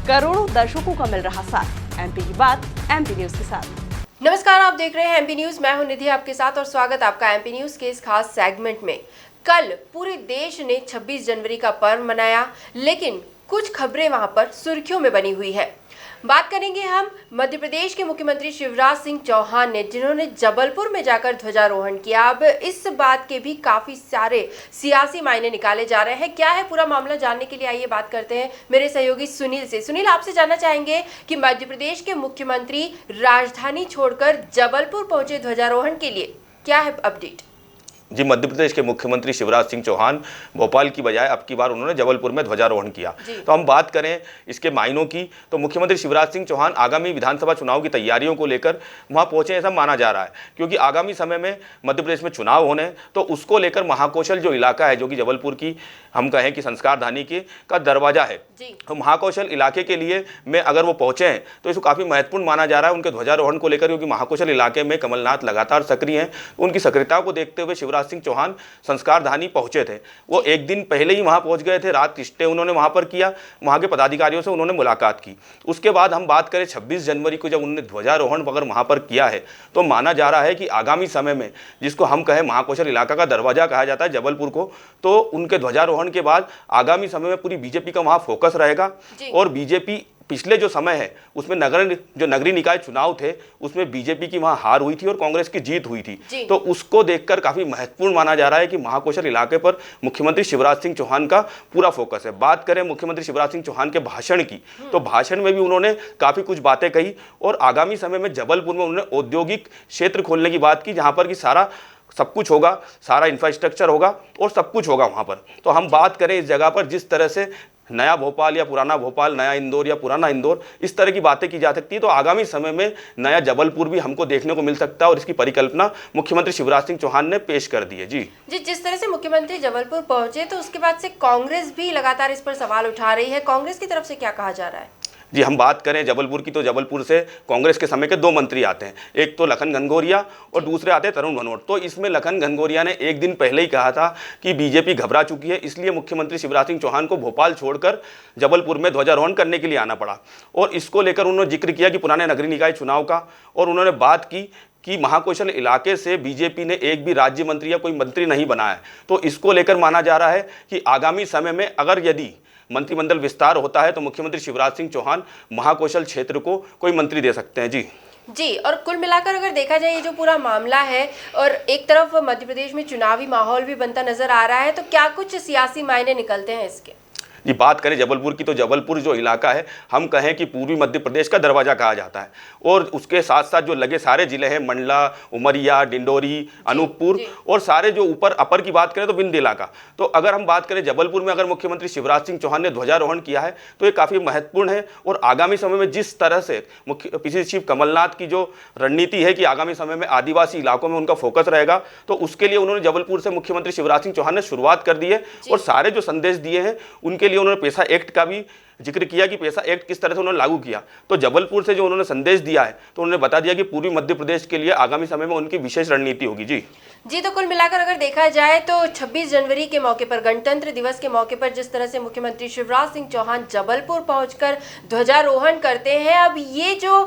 करोड़ों दर्शकों का मिल रहा साथ। एमपी की बात एमपी न्यूज के साथ। नमस्कार, आप देख रहे हैं एमपी न्यूज। मैं हूं निधि आपके साथ और स्वागत आपका एमपी न्यूज के इस खास सेगमेंट में। कल पूरे देश ने 26 जनवरी का पर्व मनाया, लेकिन कुछ खबरें वहां पर सुर्खियों में बनी हुई है। बात करेंगे हम मध्य प्रदेश के मुख्यमंत्री शिवराज सिंह चौहान ने, जिन्होंने जबलपुर में जाकर ध्वजारोहण किया। अब इस बात के भी काफी सारे सियासी मायने निकाले जा रहे हैं। क्या है पूरा मामला, जानने के लिए आइए बात करते हैं मेरे सहयोगी सुनील से। सुनील, आपसे जानना चाहेंगे कि मध्य प्रदेश के मुख्यमंत्री राजधानी छोड़कर जबलपुर पहुंचे ध्वजारोहण के लिए, क्या है अपडेट? जी, मध्य प्रदेश के मुख्यमंत्री शिवराज सिंह चौहान भोपाल की बजाय अब की बार उन्होंने जबलपुर में ध्वजारोहण किया। तो हम बात करें इसके मायनों की, तो मुख्यमंत्री शिवराज सिंह चौहान आगामी विधानसभा चुनाव की तैयारियों को लेकर वहां पहुंचे ऐसा माना जा रहा है, क्योंकि आगामी समय में मध्य प्रदेश में चुनाव होने, तो उसको लेकर महाकौशल जो इलाका है, जो कि जबलपुर की हम कहें कि संस्कार धानी के का दरवाजा है, तो महाकौशल इलाके के लिए में अगर वो पहुंचे हैं तो इसको काफी महत्वपूर्ण माना जा रहा है उनके ध्वजारोहण को लेकर, क्योंकि महाकौशल इलाके में कमलनाथ लगातार सक्रिय हैं। उनकी सक्रियता को देखते हुए शिवराज सिंह चौहान संस्कार धानी पहुंचे थे। वो एक दिन पहले ही वहां पहुंच गए थे, रात स्टे उन्होंने वहां पर किया, वहां के पदाधिकारियों से उन्होंने मुलाकात की। उसके बाद हम बात करें 26 जनवरी को जब उन्होंने ध्वजारोहण अगर वहां पर किया है, तो माना जा रहा है कि आगामी समय में, जिसको हम कहें महाकौशल इलाका का दरवाजा कहा जाता है जबलपुर को, तो उनके ध्वजारोहण के बाद आगामी समय में पूरी बीजेपी का वहां फोकस रहेगा। और बीजेपी पिछले जो समय है उसमें नगरीय निकाय चुनाव थे, उसमें बीजेपी की वहां हार हुई थी और कांग्रेस की जीत हुई थी। तो उसको देखकर काफी महत्वपूर्ण माना जा रहा है कि महाकौशल इलाके पर मुख्यमंत्री शिवराज सिंह चौहान का पूरा फोकस है। बात करें मुख्यमंत्री शिवराज सिंह चौहान के भाषण की, तो भाषण में भी उन्होंने काफी कुछ बातें कही और आगामी समय में जबलपुर में उन्होंने औद्योगिक क्षेत्र खोलने की बात की, जहां पर कि सब कुछ होगा, सारा इंफ्रास्ट्रक्चर होगा और सब कुछ होगा वहां पर। तो हम बात करें इस जगह पर जिस तरह से नया भोपाल या पुराना भोपाल, नया इंदौर या पुराना इंदौर, इस तरह की बातें की जा सकती है, तो आगामी समय में नया जबलपुर भी हमको देखने को मिल सकता है और इसकी परिकल्पना मुख्यमंत्री शिवराज सिंह चौहान ने पेश कर दी है। जी, जिस तरह से मुख्यमंत्री जबलपुर पहुंचे, तो उसके बाद से कांग्रेस भी लगातार इस पर सवाल उठा रही है। कांग्रेस की तरफ से क्या कहा जा रहा है? जी, हम बात करें जबलपुर की, तो जबलपुर से कांग्रेस के समय के 2 मंत्री आते हैं, एक तो लखन घनघोरिया और दूसरे आते हैं तरुण भनोट। तो इसमें लखन घनघोरिया ने एक दिन पहले ही कहा था कि बीजेपी घबरा चुकी है, इसलिए मुख्यमंत्री शिवराज सिंह चौहान को भोपाल छोड़कर जबलपुर में ध्वजारोहण करने के लिए आना पड़ा। और इसको लेकर उन्होंने जिक्र किया कि पुराने नगरीय निकाय चुनाव का, और उन्होंने बात की कि महाकौशल इलाके से बीजेपी ने एक भी राज्य मंत्री या कोई मंत्री नहीं बनाया। तो इसको लेकर माना जा रहा है कि आगामी समय में अगर यदि मंत्रिमंडल विस्तार होता है तो मुख्यमंत्री शिवराज सिंह चौहान महाकौशल क्षेत्र को कोई मंत्री दे सकते हैं। जी, और कुल मिलाकर अगर देखा जाए ये जो पूरा मामला है, और एक तरफ मध्य प्रदेश में चुनावी माहौल भी बनता नजर आ रहा है, तो क्या कुछ सियासी मायने निकलते हैं इसके? जी, बात करें जबलपुर की, तो जबलपुर जो इलाका है, हम कहें कि पूर्वी मध्य प्रदेश का दरवाजा कहा जाता है। और उसके साथ साथ जो लगे सारे जिले हैं, मंडला, उमरिया, डिंडोरी, अनूपपुर, और सारे जो ऊपर अपर की बात करें तो विंध्य इलाका। तो अगर हम बात करें जबलपुर में अगर मुख्यमंत्री शिवराज सिंह चौहान ने ध्वजारोहण किया है, तो ये काफ़ी महत्वपूर्ण है। और आगामी समय में जिस तरह से पीसीसी चीफ कमलनाथ की जो रणनीति है कि आगामी समय में आदिवासी इलाकों में उनका फोकस रहेगा, तो उसके लिए उन्होंने जबलपुर से मुख्यमंत्री शिवराज सिंह चौहान ने शुरुआत कर दी है। और सारे जो संदेश दिए हैं उनके उन्होंने पेशा एक्ट का भी जिक्र किया कि पेशा एक्ट किस तरह से उन्होंने लागू किया। तो जबलपुर से जो उन्होंने संदेश दिया है, तो उन्होंने बता दिया कि पूर्वी मध्य प्रदेश के लिए आगामी समय में उनकी विशेष रणनीति होगी। जी, तो कुल मिलाकर अगर देखा जाए तो 26 जनवरी के मौके पर, गणतंत्र दिवस के मौके पर, जिस तरह से मुख्यमंत्री शिवराज सिंह चौहान जबलपुर पहुंचकर ध्वजारोहण करते हैं, अब ये जो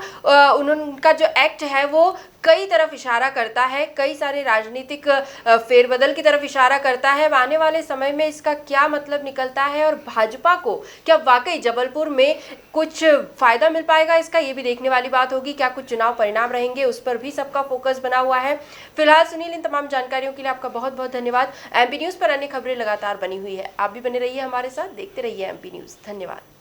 उनका जो एक्ट है वो कई तरफ इशारा करता है, कई सारे राजनीतिक फेरबदल की तरफ इशारा करता है। आने वाले समय में इसका क्या मतलब निकलता है और भाजपा को क्या वाकई जबलपुर में कुछ फायदा मिल पाएगा इसका, ये भी देखने वाली बात होगी। क्या कुछ चुनाव परिणाम रहेंगे, उस पर भी सबका फोकस बना हुआ है। फिलहाल सुनील, इन तमाम जानकारियों के लिए आपका बहुत बहुत धन्यवाद। एमपी न्यूज पर अन्य खबरें लगातार बनी हुई है, आप भी बने रहिए हमारे साथ, देखते रहिए एमपी न्यूज। धन्यवाद।